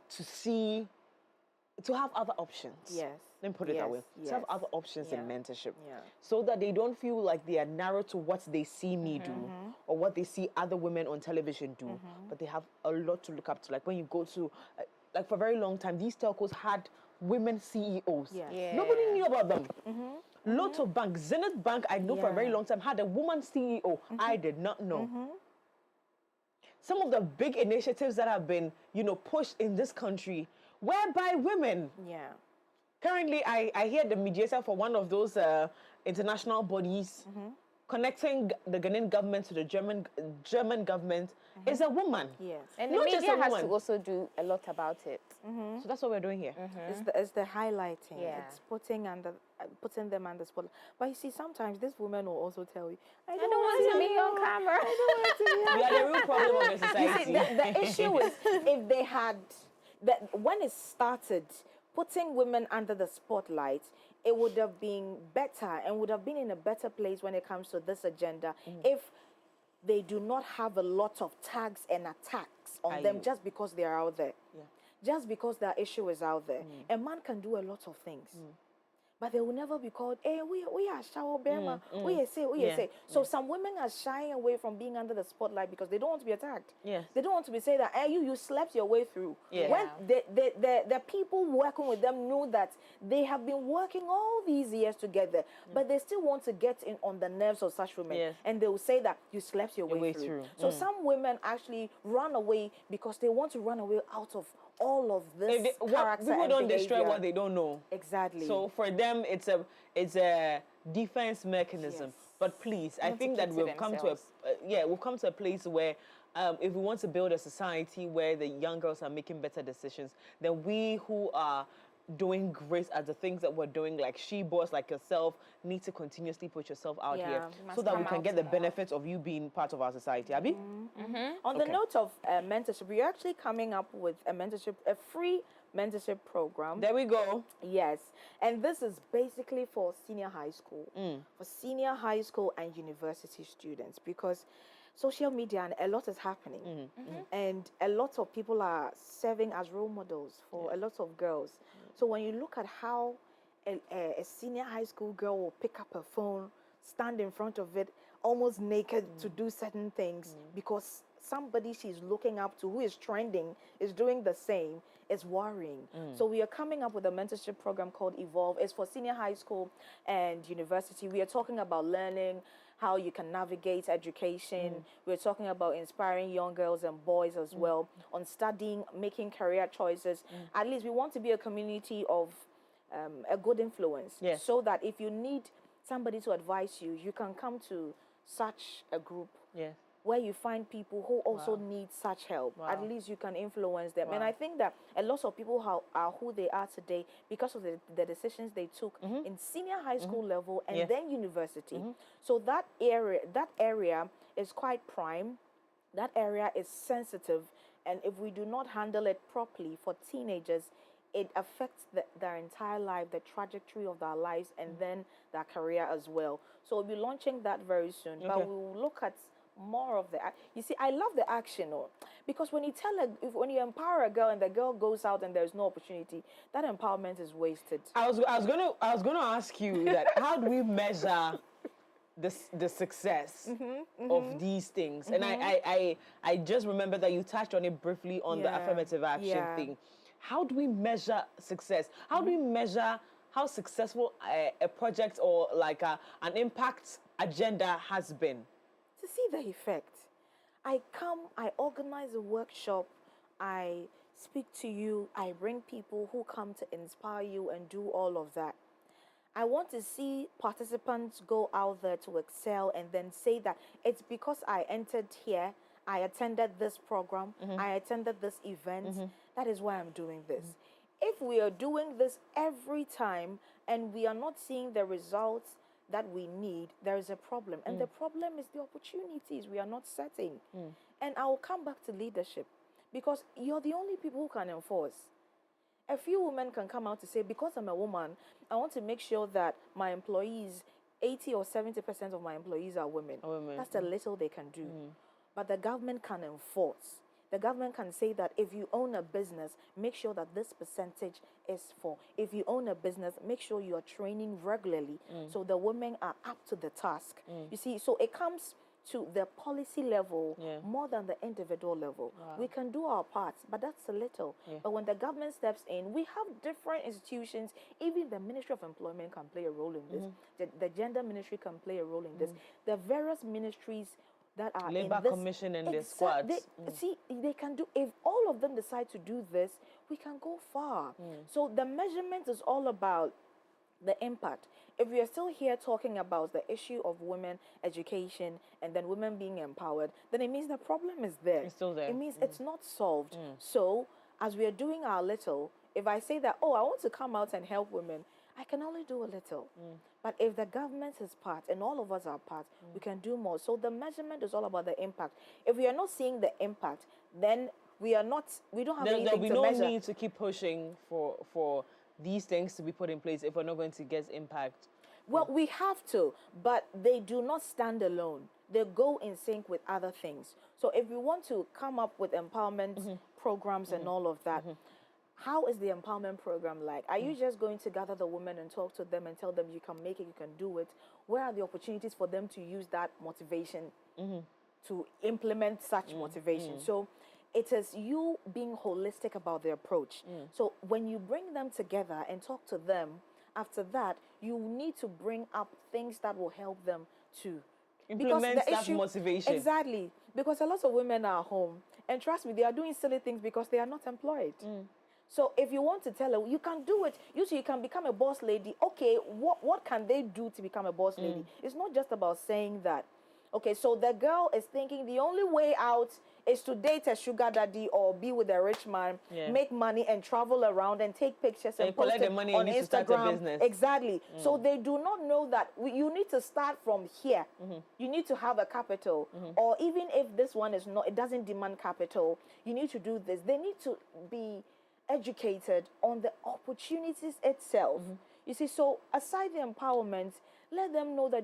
have other options. Yes. Let me put it that way. To have other options in mentorship. So that they don't feel like they are narrow to what they see me do or what they see other women on television do. But they have a lot to look up to. Like when you go to, like for a very long time, these telcos had women CEOs. Nobody knew about them. Lots of banks. Zenith Bank, I know for a very long time, had a woman CEO. I did not know. Some of the big initiatives that have been, pushed in this country were by women. Yeah. Currently, I hear the mediator for one of those international bodies connecting the Ghanaian government to the German government is a woman. Yes. And the Not just media a has woman. to also do a lot about it. So that's what we're doing here. It's the highlighting. Yeah. It's putting them under spotlight. But you see, sometimes this woman will also tell you, I don't want to be on camera. I don't want to be on We are the real problem of the You society. see, the issue is if they had that when it started putting women under the spotlight, it would have been better and would have been in a better place when it comes to this agenda if they do not have a lot of tags and attacks on them just because they are out there. Just because that issue is out there. A man can do a lot of things. But they will never be called, hey, we are shower Burma, we say. So some women are shying away from being under the spotlight because they don't want to be attacked. Yes. They don't want to be saying that, hey, you slept your way through. Yeah. When the people working with them know that they have been working all these years together, but they still want to get in on the nerves of such women. Yes. And they will say that you slept your way through. So some women actually run away because they want to run away out of all of this character people and don't behavior. destroy what they don't know. Exactly. So for them, it's a defense mechanism. Yes. But please, I think that keep to we've come to themselves. we've come to a place where if we want to build a society where the young girls are making better decisions, then we who are doing great at the things that we're doing, like she boss, like yourself, need to continuously put yourself out Yeah, here you so must that we come can out get the and benefits of you being part of our society. Abby? On the Okay. note of mentorship, we're actually coming up with a free mentorship program. There we go. Yes, and this is basically for senior high school, and university students, because social media and a lot is happening, and a lot of people are serving as role models for a lot of girls. So when you look at how a senior high school girl will pick up a phone, stand in front of it, almost naked to do certain things because somebody she's looking up to who is trending is doing the same, is worrying. So we are coming up with a mentorship program called Evolve. It's for senior high school and university. We are talking about learning how you can navigate education. We're talking about inspiring young girls and boys as well on studying, making career choices. At least we want to be a community of a good influence. Yes. So that if you need somebody to advise you, you can come to such a group Yes. where you find people who also need such help. At least you can influence them. And I think that a lot of people are who they are today because of the decisions they took in senior high school level and then university. So that area is quite prime. That area is sensitive. And if we do not handle it properly for teenagers, it affects their entire life, the trajectory of their lives, and then their career as well. So we'll be launching that very soon. But we will look at more of the. You see, I love the action, because when you when you empower a girl and the girl goes out and there's no opportunity, that empowerment is wasted. I was gonna ask you that. How do we measure the success of these things? And I just remember that you touched on it briefly on the affirmative action thing. How do we measure success? How do we measure how successful a project or like an impact agenda has been? To see the effect. I organize a workshop, I speak to you, I bring people who come to inspire you and do all of that. I want to see participants go out there to excel and then say that it's because I entered here, I attended this program, I attended this event, that is why I'm doing this. If we are doing this every time and we are not seeing the results that we need, there is a problem. And the problem is the opportunities we are not setting. And I will come back to leadership, because you're the only people who can enforce. A few women can come out to say, because I'm a woman, I want to make sure that my employees, 80 or 70% of my employees are women. That's the little they can do. But the government can enforce. The government can say that if you own a business, make sure that this percentage is for. If you own a business, make sure you are training regularly so the women are up to the task. You see, so it comes to the policy level more than the individual level. We can do our parts, but that's a little. But when the government steps in, we have different institutions. Even the Ministry of Employment can play a role in this. The Gender Ministry can play a role in this. The various ministries that are Labor in this, Commission and the squads. See, they can do, if all of them decide to do this, we can go far. So the measurement is all about the impact. If we are still here talking about the issue of women education and then women being empowered, then it means the problem is there. It's still there. It means it's not solved. So as we are doing our little, if I say that, oh, I want to come out and help women, I can only do a little. But if the government is part and all of us are part, we can do more. So the measurement is all about the impact. If we are not seeing the impact, then we don't have anything to measure. There'll be no need to keep pushing for these things to be put in place if we're not going to get impact. Well, we have to, but they do not stand alone. They go in sync with other things. So if we want to come up with empowerment programs and all of that, how is the empowerment program like? Are you just going to gather the women and talk to them and tell them you can make it, you can do it? Where are the opportunities for them to use that motivation to implement such motivation? So it is you being holistic about the approach. So when you bring them together and talk to them, after that, you need to bring up things that will help them to implement that motivation. Exactly. Because a lot of women are home. And trust me, they are doing silly things because they are not employed. So if you want to tell her, you can do it. You can become a boss lady. Okay, what can they do to become a boss lady? It's not just about saying that. Okay, so the girl is thinking the only way out is to date a sugar daddy or be with a rich man, make money and travel around and take pictures and post collect it the money on and Instagram. start a business. Exactly. So they do not know that you need to start from here. You need to have a capital. Or even if this one is not, it doesn't demand capital, you need to do this. They need to be educated on the opportunities itself. You see, so aside the empowerment, let them know that,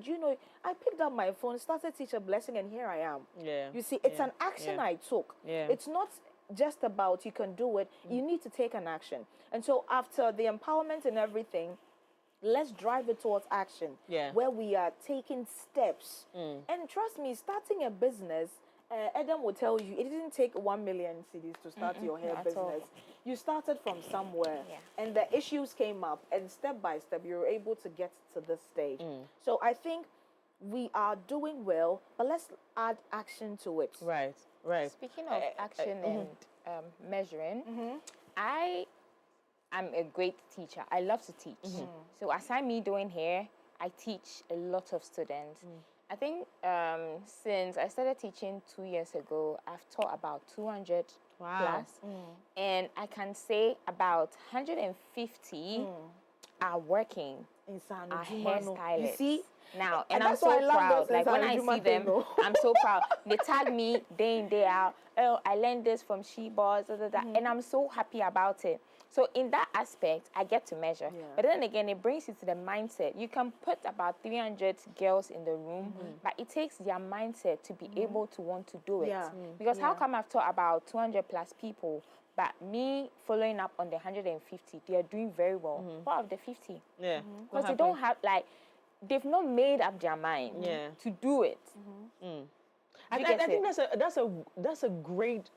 I picked up my phone, started Teacher Blessing, and here I am. You see, it's an action I took. It's not just about you can do it. You need to take an action. And so after the empowerment and everything, let's drive it towards action, where we are taking steps. And trust me, starting a business, Edem will tell you, it didn't take 1 million cedis to start your hair business. You started from somewhere, and the issues came up, and step by step, you were able to get to this stage. So I think we are doing well, but let's add action to it. Right. Speaking of action and measuring, I am a great teacher. I love to teach. So aside me doing hair, I teach a lot of students. I think since I started teaching 2 years ago, I've taught about 200 plus. And I can say about 150 are working, are hairstylists. You see? Now, and And I'm that's why I so love proud. those Like when I Juma see thing, them, though. I'm so proud. They tag me day in, day out. Oh, I learned this from She Boss, and I'm so happy about it. So in that aspect, I get to measure. But then again, it brings you to the mindset. You can put about 300 girls in the room, but it takes their mindset to be able to want to do it. Because how come I've taught about 200 plus people, but me following up on the 150, they are doing very well. What of the 50? Yeah. Because they don't have, like, they've not made up their mind to do it. I think that's a great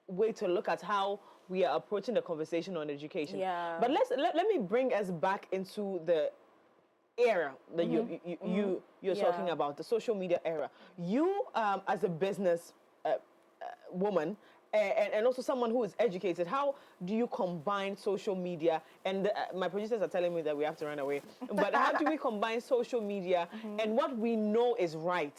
way to look at how we are approaching the conversation on education. Yeah. But let me bring us back into the era that you're talking about, the social media era. You as a business woman and also someone who is educated, how do you combine social media and my producers are telling me that we have to run away, but how do we combine social media and what we know is right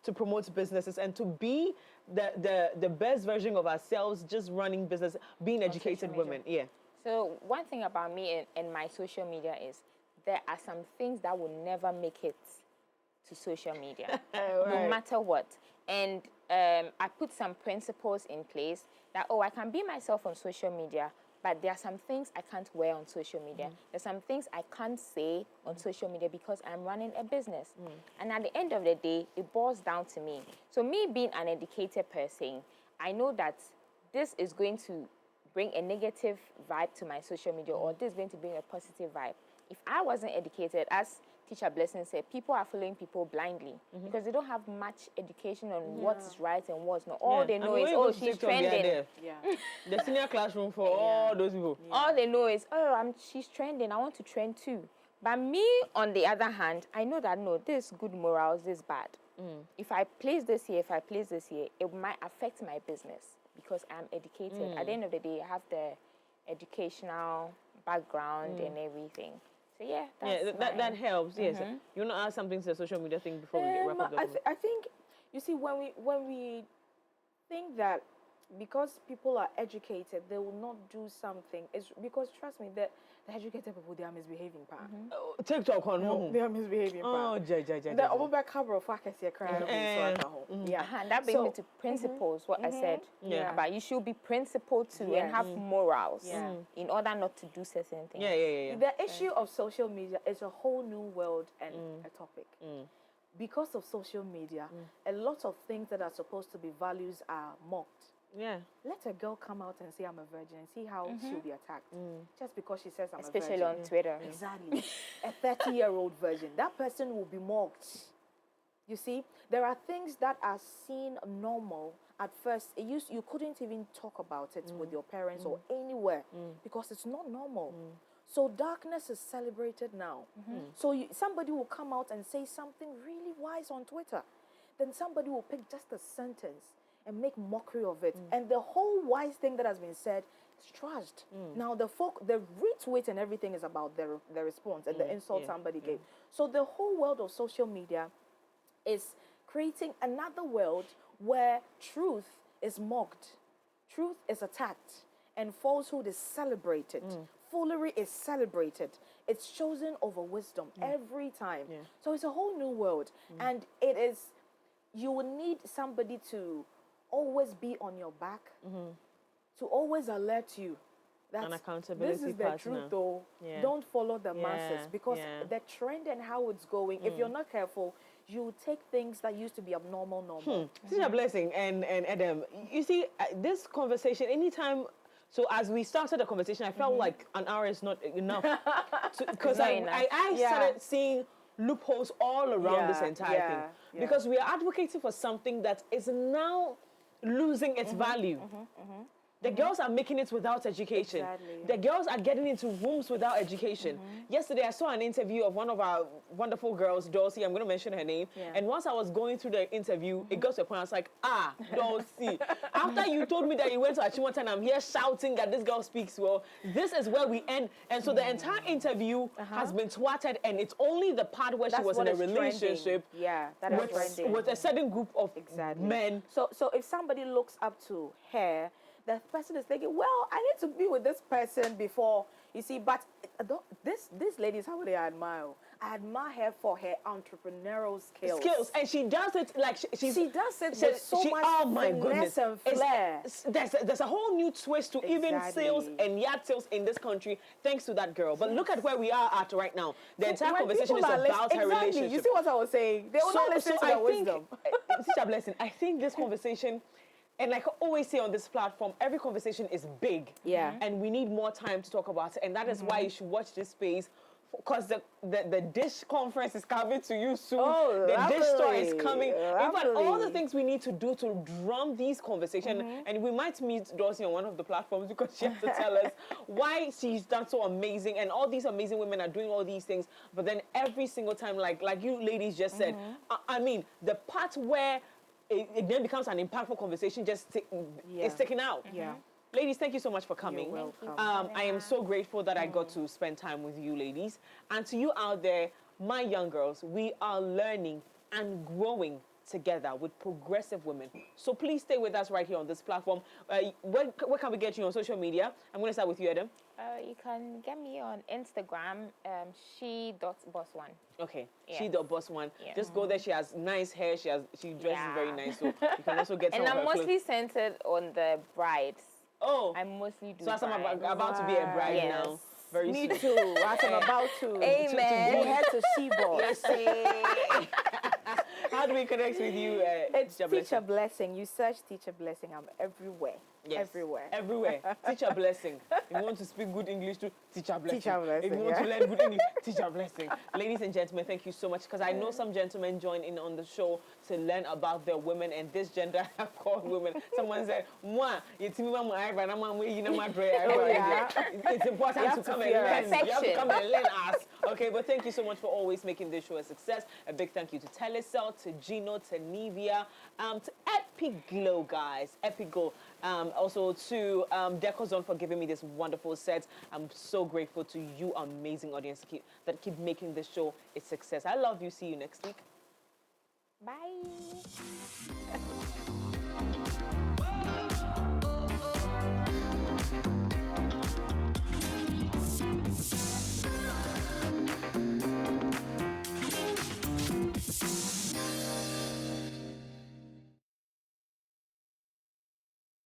to promote businesses and to be the best version of ourselves, just running business, being educated women? Yeah. So one thing about me and my social media is there are some things that will never make it to social media, no matter what. And I put some principles in place that, I can be myself on social media, but there are some things I can't wear on social media. There's some things I can't say on social media because I'm running a business. And at the end of the day, it boils down to me. So me being an educated person, I know that this is going to bring a negative vibe to my social media or this is going to bring a positive vibe. If I wasn't educated, as Teacher Blessing said, people are following people blindly because they don't have much education on what is right and what's not. All they know is, she's trending. The senior classroom for all those people. All they know is, she's trending. I want to trend too. But me, on the other hand, I know that, no, this is good morals, this is bad. If I place this here, it might affect my business because I'm educated. At the end of the day, I have the educational background and everything. So that helps. Yes. You want to add something to the social media thing before we wrap up the I think, you see, when we think that because people are educated, they will not do something, it's because, trust me, the educated people, they are misbehaving. TikTok on they are misbehaving. The over cover of faculty crying. That brings me to principles, what I said about you should be principled too and have morals in order not to do certain things. The issue of social media is a whole new world and a topic. Because of social media, a lot of things that are supposed to be values are mocked. Let a girl come out and say I'm a virgin and see how she'll be attacked just because she says I'm a virgin. Especially on Twitter. Exactly. A 30-year-old virgin. That person will be mocked. You see, there are things that are seen normal at first. You couldn't even talk about it with your parents or anywhere because it's not normal. So darkness is celebrated now. So somebody will come out and say something really wise on Twitter. Then somebody will pick just a sentence and make mockery of it. And the whole wise thing that has been said is trashed. Now, the retweet and everything is about the response and the insult somebody gave. So the whole world of social media is creating another world where truth is mocked, truth is attacked, and falsehood is celebrated. Foolery is celebrated. It's chosen over wisdom every time. So it's a whole new world. And you will need somebody to always be on your back, to always alert you that an accountability this is the partner. truth, though. Don't follow the masses because the trend and how it's going, if you're not careful, you take things that used to be abnormal normal. Teacher Blessing and Edem, you see, this conversation, anytime, so as we started the conversation, I felt like an hour is not enough. Because I started seeing loopholes all around this entire thing. Because we are advocating for something that is now losing its value. The girls are making it without education. Exactly. The girls are getting into rooms without education. Yesterday, I saw an interview of one of our wonderful girls, Dulcie. I'm going to mention her name. Yeah. And once I was going through the interview, it got to a point I was like, Dulcie. After you told me that you went to Achimota and I'm here shouting that this girl speaks well, this is where we end. And so the entire interview has been twatted, and it's only the part where she was in a relationship with a certain group of men. So if somebody looks up to her, the person is thinking, well, I need to be with this person before, you see, but this lady is how they admire. I admire her for her entrepreneurial skills. And she does it like she does it with so much oh my goodness, finesse and flair. There's a whole new twist to even sales and yard sales in this country thanks to that girl. But look at where we are at right now. The entire conversation is about her relationship. You see what I was saying? They will not listen to the wisdom. Teacher Blessing, I think this conversation, and like I always say on this platform, every conversation is big. Yeah. And we need more time to talk about it. And that is why you should watch this space. Because the dish conference is coming to you soon. Oh, the dish store is coming. In fact, all the lovely. things we need to do to drum these conversations. And we might meet Dulcie on one of the platforms because she has to tell us why she's done so amazing. And all these amazing women are doing all these things. But then every single time, like you ladies just said, I mean, the part where it then becomes an impactful conversation just is taken out. Yeah. Ladies, thank you so much for coming. You're welcome. I am so grateful that I got to spend time with you ladies. And to you out there, my young girls, we are learning and growing together with progressive women. So please stay with us right here on this platform. Where can we get you on social media? I'm going to start with you, Edem. You can get me on Instagram, she.boss1. Okay, Yes. she.boss1. Yeah. Just go there. She has nice hair. She dresses very nice. So you can also get some And of her I'm mostly clothes. centered on the brides. Oh, I mostly do so as I'm brides. about to be a bride Yes. now. Very Me soon. too. As I'm about to Amen. go head to Shebo. How do we connect with you? It's Teacher Teacher Blessing? Blessing. You search Teacher Blessing. I'm everywhere. Yes. Everywhere. Everywhere. Teacher Blessing. If you want to speak good English to Teacher Blessing. Teacher Blessing, If you want to yeah. learn good English, Teacher Blessing. Ladies and gentlemen, thank you so much. Because I know some gentlemen join in on the show to learn about their women and this gender I have called women. Someone said, "Mwah, it's me, mama, eyebrow, I'm on way, my brain." yeah. It's important to come and feel learn. You have to perfection. come and learn us. Okay, but thank you so much for always making this show a success. A big thank you to Telecel, to Gino, to Nivea, to Epic Glow, guys. Epic Glow. Also to Decozone for giving me this wonderful set. I'm so grateful to you, amazing audience, that keep making this show a success. I love you. See you next week. Bye.